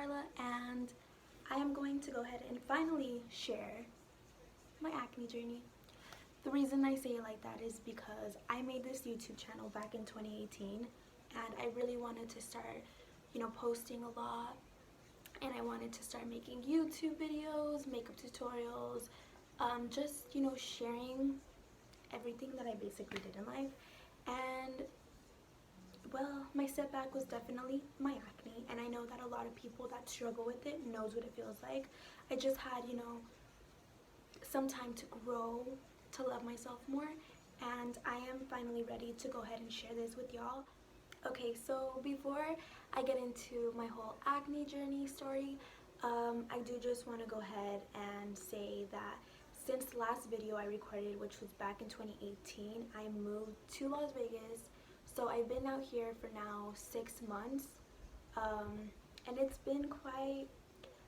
Carla, and I am going to go ahead and finally share my acne journey. The reason I say it like that is because I made this YouTube channel back in 2018, and I really wanted to start, posting a lot, and I wanted to start making YouTube videos, makeup tutorials, just, sharing everything that I basically did in life. And well, my setback was definitely my acne, and I know that a lot of people that struggle with it knows what it feels like. I just had, some time to grow, to love myself more, and I am finally ready to go ahead and share this with y'all. Okay, so before I get into my whole acne journey story, I do just want to go ahead and say that since the last video I recorded, which was back in 2018, I moved to Las Vegas. So I've been out here for now 6 months, and it's been quite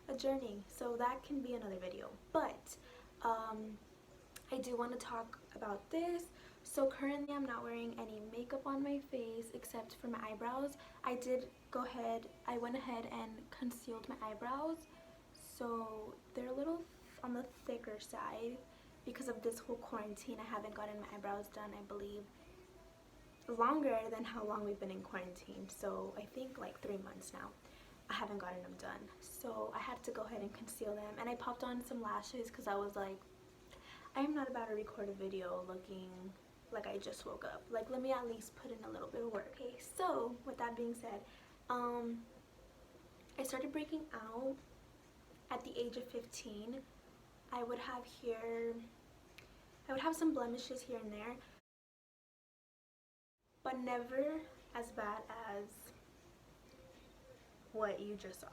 a journey, so that can be another video. But I do want to talk about this. So currently I'm not wearing any makeup on my face except for my eyebrows. I went ahead and concealed my eyebrows, so they're a little on the thicker side because of this whole quarantine. I haven't gotten my eyebrows done, I believe, longer than how long we've been in quarantine, so I think like 3 months now. I haven't gotten them done, so I had to go ahead and conceal them, and I popped on some lashes because I was like, I am not about to record a video looking like I just woke up. Like, let me at least put in a little bit of work. Okay, so with that being said, I started breaking out at the age of 15. I would have some blemishes here and there, but never as bad as what you just saw.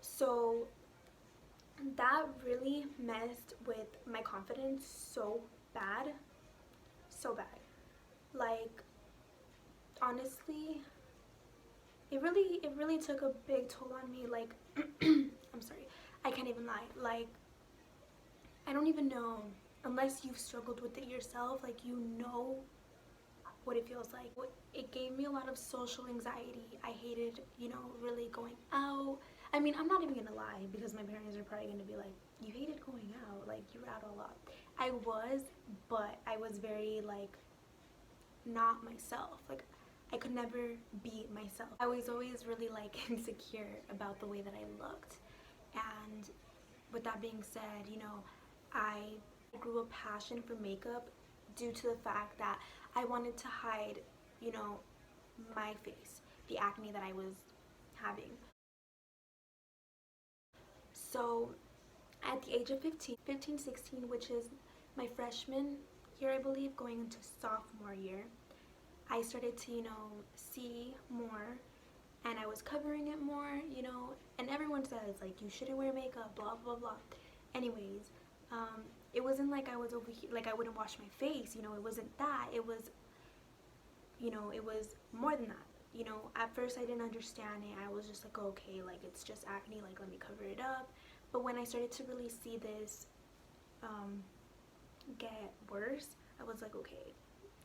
So that really messed with my confidence so bad. Like, honestly, it really took a big toll on me. Like, I'm sorry, I can't even lie. Like, I don't even know, unless you've struggled with it yourself, like, you know what it feels like. It gave me a lot of social anxiety. I hated, really going out. I mean, I'm not even gonna lie, because my parents are probably gonna be like, you hated going out, like, you were out a lot. I was, but I was very, like, not myself. Like, I could never be myself. I was always really, like, insecure about the way that I looked. And with that being said, I grew a passion for makeup due to the fact that I wanted to hide, my face, the acne that I was having. So at the age of 16, which is my freshman year, I believe, going into sophomore year, I started to, see more, and I was covering it more, and everyone says, like, you shouldn't wear makeup, blah, blah, blah. Anyways, it wasn't like I was over here, like I wouldn't wash my face, it wasn't that. It was, it was more than that. At first I didn't understand it. I was just like, okay, like, it's just acne, like, let me cover it up. But when I started to really see this get worse, I was like, okay,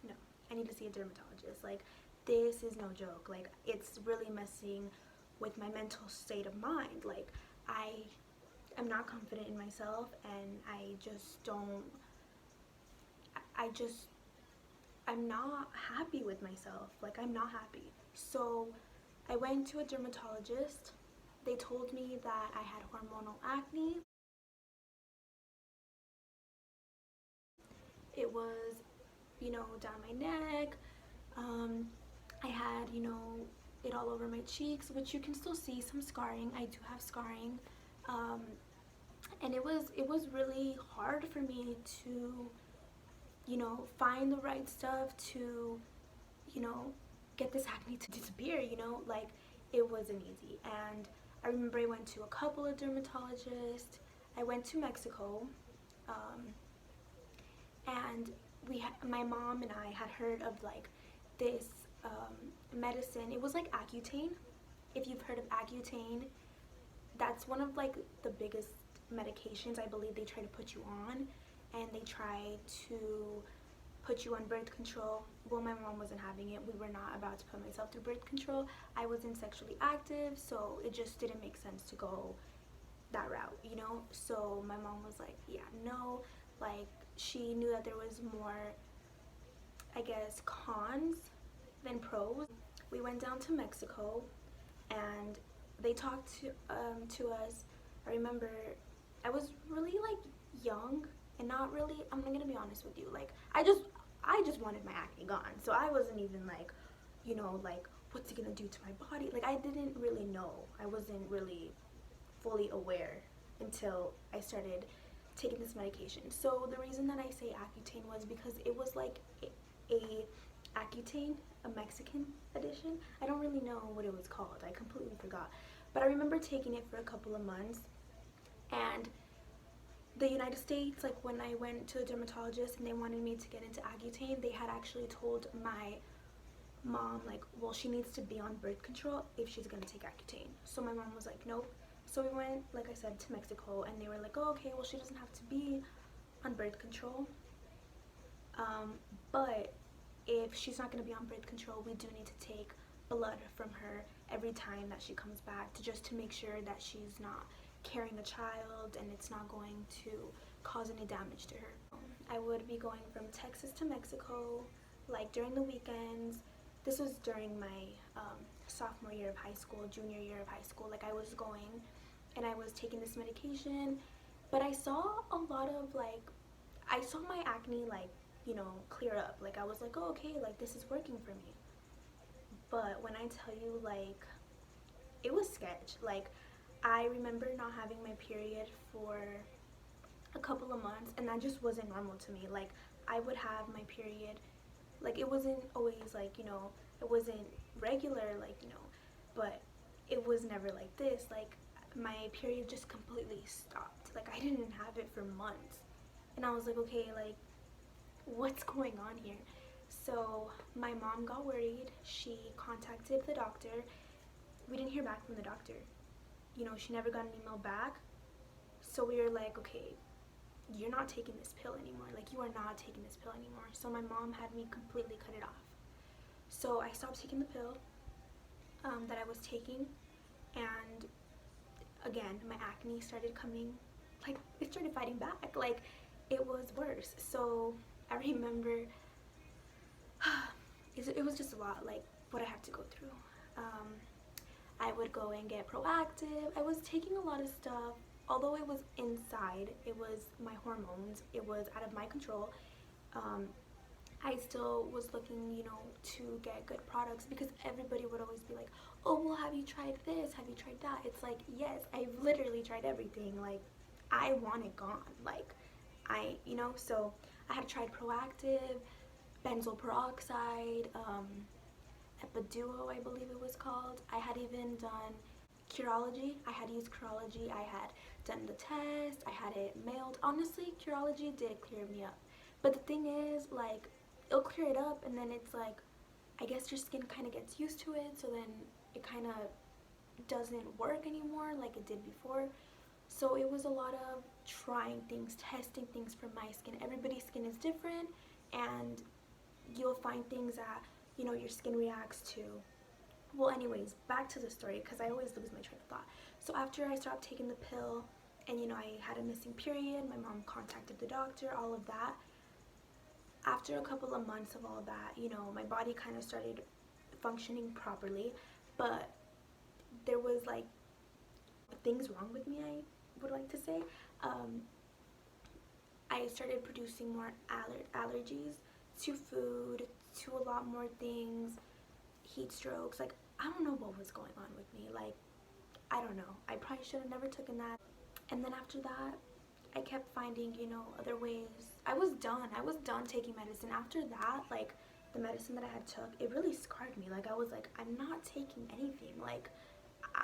no, I need to see a dermatologist. Like, this is no joke. Like, it's really messing with my mental state of mind. Like, I'm not confident in myself, and I'm not happy with myself. Like, I'm not happy. So I went to a dermatologist. They told me that I had hormonal acne. It was, down my neck. I had, it all over my cheeks, which you can still see some scarring. I do have scarring. And it was really hard for me to, find the right stuff to, get this acne to disappear, like, it wasn't easy. And I remember I went to a couple of dermatologists. I went to Mexico, and my mom and I had heard of, like, this medicine. It was like Accutane. If you've heard of Accutane, that's one of, like, the biggest medications I believe they try to put you on, and they try to put you on birth control. Well, my mom wasn't having it. We were not about to put myself through birth control. I wasn't sexually active, so it just didn't make sense to go that route, you know? So my mom was like, yeah, no. Like, she knew that there was more, I guess, cons than pros. We went down to Mexico, and they talked to us. I remember I was really like young and not really, I'm not gonna be honest with you, like I just wanted my acne gone. So I wasn't even like, you know, like what's it gonna do to my body? Like I didn't really know. I wasn't really fully aware until I started taking this medication. So the reason that I say Accutane was because it was like a Accutane, a Mexican edition. I don't really know what it was called. I completely forgot. But I remember taking it for a couple of months, and the United States, like when I went to a dermatologist and they wanted me to get into Accutane, they had actually told my mom, like, well, she needs to be on birth control if she's gonna take Accutane. So my mom was like, nope. So we went, like I said, to Mexico, and they were like, oh, okay, well, she doesn't have to be on birth control, but if she's not going to be on birth control, we do need to take blood from her every time that she comes back, just to make sure that she's not carrying a child and it's not going to cause any damage to her. I would be going from Texas to Mexico, like during the weekends. This was during my sophomore year of high school, junior year of high school. Like I was going and I was taking this medication, but I saw a lot of like, I saw my acne like, you know, clear up. Like I was like, oh, okay, like this is working for me. But when I tell you, like, it was sketch. Like I remember not having my period for a couple of months, and that just wasn't normal to me. Like I would have my period, like it wasn't always like, you know, it wasn't regular, like, you know, but it was never like this. Like my period just completely stopped. Like I didn't have it for months, and I was like, okay, like what's going on here? So my mom got worried. She contacted the doctor. We didn't hear back from the doctor. You know, she never got an email back. So we were like, okay, you're not taking this pill anymore. Like you are not taking this pill anymore. So my mom had me completely cut it off. So I stopped taking the pill that I was taking, and again my acne started coming, like it started fighting back. Like it was worse. So I remember it was just a lot, like what I had to go through. I would go and get Proactive. I was taking a lot of stuff. Although it was inside, it was my hormones, it was out of my control. I still was looking, you know, to get good products, because everybody would always be like, oh, well, have you tried this? Have you tried that? It's like, yes, I've literally tried everything. Like, I want it gone. Like, you know, so I had tried Proactive, benzoyl peroxide, Epiduo, I believe it was called. I had even done Curology. I had used Curology. I had done the test. I had it mailed. Honestly, Curology did clear me up. But the thing is, like, it'll clear it up, and then it's like, I guess your skin kind of gets used to it, so then it kind of doesn't work anymore like it did before. So it was a lot of trying things, testing things for my skin. Everybody's skin is different, and you'll find things that, you know, your skin reacts to. Well, anyways, back to the story, because I always lose my train of thought. So after I stopped taking the pill, and, you know, I had a missing period, my mom contacted the doctor, all of that. After a couple of months of all that, you know, my body kind of started functioning properly, but there was like things wrong with me, I would like to say. I started producing more allergies to food, to a lot more things, heat strokes. Like, I don't know what was going on with me. Like, I don't know. I probably should have never taken that. And then after that, I kept finding, you know, other ways. I was done taking medicine. After that, like, the medicine that I had took, it really scarred me. Like, I was like, I'm not taking anything. Like,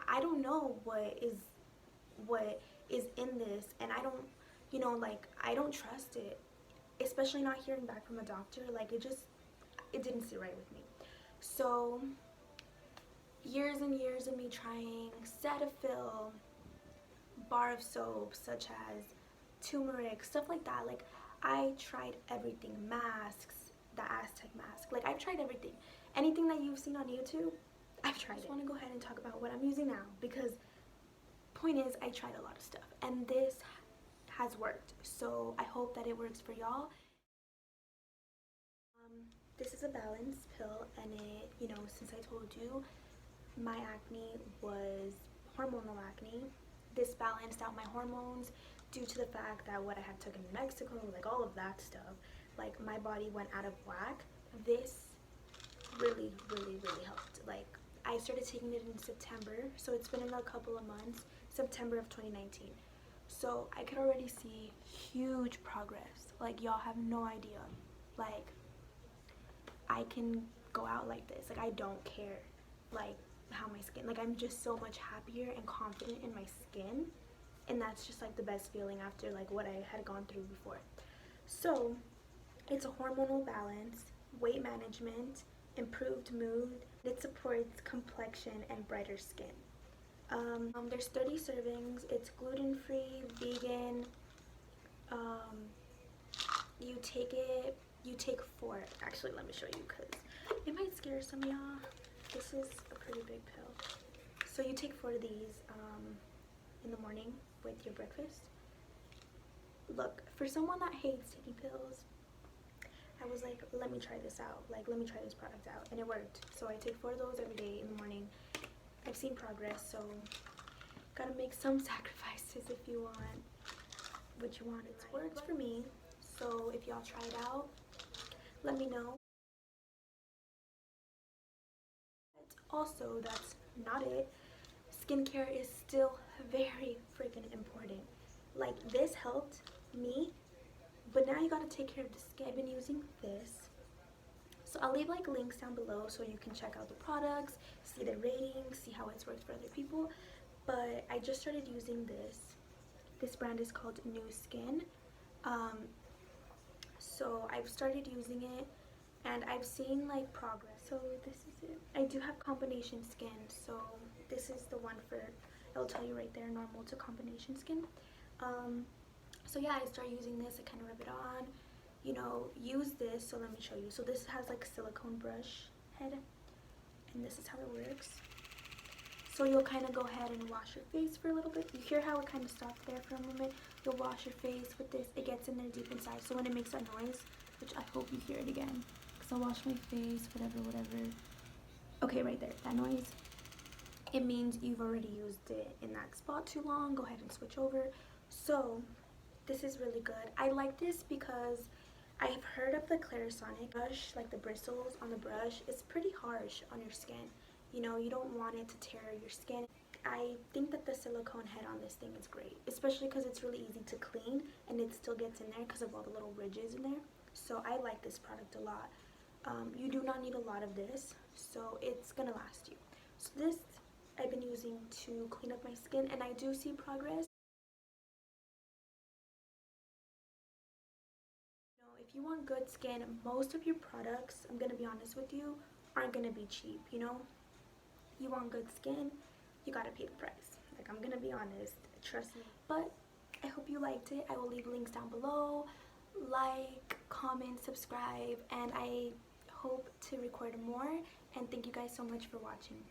I don't know what is in this, and I don't, you know, like, I don't trust it, especially not hearing back from a doctor. Like, it didn't sit right with me. So years and years of me trying Cetaphil, bar of soap such as turmeric, stuff like that. Like, I tried everything, masks, the Aztec mask. Like, I've tried everything. Anything that you've seen on YouTube, I've tried it. I just want to go ahead and talk about what I'm using now, because point is, I tried a lot of stuff and this has worked, so I hope that it works for y'all. This is a balance pill, and it, you know, since I told you my acne was hormonal acne, this balanced out my hormones due to the fact that what I had taken in Mexico, like all of that stuff, like my body went out of whack. This really helped. Like, I started taking it in September, so it's been in a couple of months, September of 2019. So I could already see huge progress. Like, y'all have no idea. Like, I can go out like this. Like, I don't care, like, how my skin, like, I'm just so much happier and confident in my skin, and that's just like the best feeling after like what I had gone through before. So it's a hormonal balance, weight management, improved mood. It supports complexion and brighter skin. There's 30 servings. It's gluten-free, vegan. You take 4. Actually, let me show you, because it might scare some of y'all. This is a pretty big pill. So you take 4 of these in the morning with your breakfast. Look, for someone that hates taking pills, I was like, let me try this out. Like, let me try this product out, and it worked. So I take 4 of those every day in the morning. I've seen progress, so gotta make some sacrifices if you want what you want. It works for me, so if y'all try it out, let me know. Also, that's not it. Skincare is still very freaking important. Like, this helped me, but now you gotta take care of the skin. I've been using this, so I'll leave like links down below so you can check out the products, see the ratings, see how it's worked for other people. But I just started using this brand is called New Skin. So I've started using it and I've seen like progress. So this is it. I do have combination skin, so this is the one for, it'll tell you right there, normal to combination skin. So yeah, I started using this. I kind of rub it on, you know, use this. So let me show you. So this has like silicone brush head, and this is how it works. So you'll kind of go ahead and wash your face for a little bit. You hear how it kind of stopped there for a moment? You'll wash your face with this. It gets in there deep inside. So when it makes that noise, which I hope you hear it again, because I'll wash my face, whatever. Okay, right there, that noise. It means you've already used it in that spot too long. Go ahead and switch over. So this is really good. I like this because I've heard of the Clarisonic brush, like the bristles on the brush. It's pretty harsh on your skin. You know, you don't want it to tear your skin. I think that the silicone head on this thing is great, especially because it's really easy to clean and it still gets in there because of all the little ridges in there. So I like this product a lot. You do not need a lot of this, so it's gonna last you. So this I've been using to clean up my skin, and I do see progress. You know, if you want good skin, most of your products, I'm gonna be honest with you, aren't gonna be cheap. You know, you want good skin, you gotta pay the price. Like, I'm gonna be honest, trust me. But I hope you liked it. I will leave links down below. Like, comment, subscribe, and I hope to record more. And thank you guys so much for watching.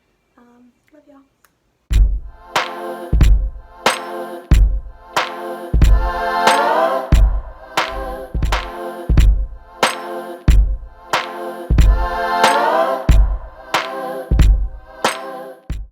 Love y'all.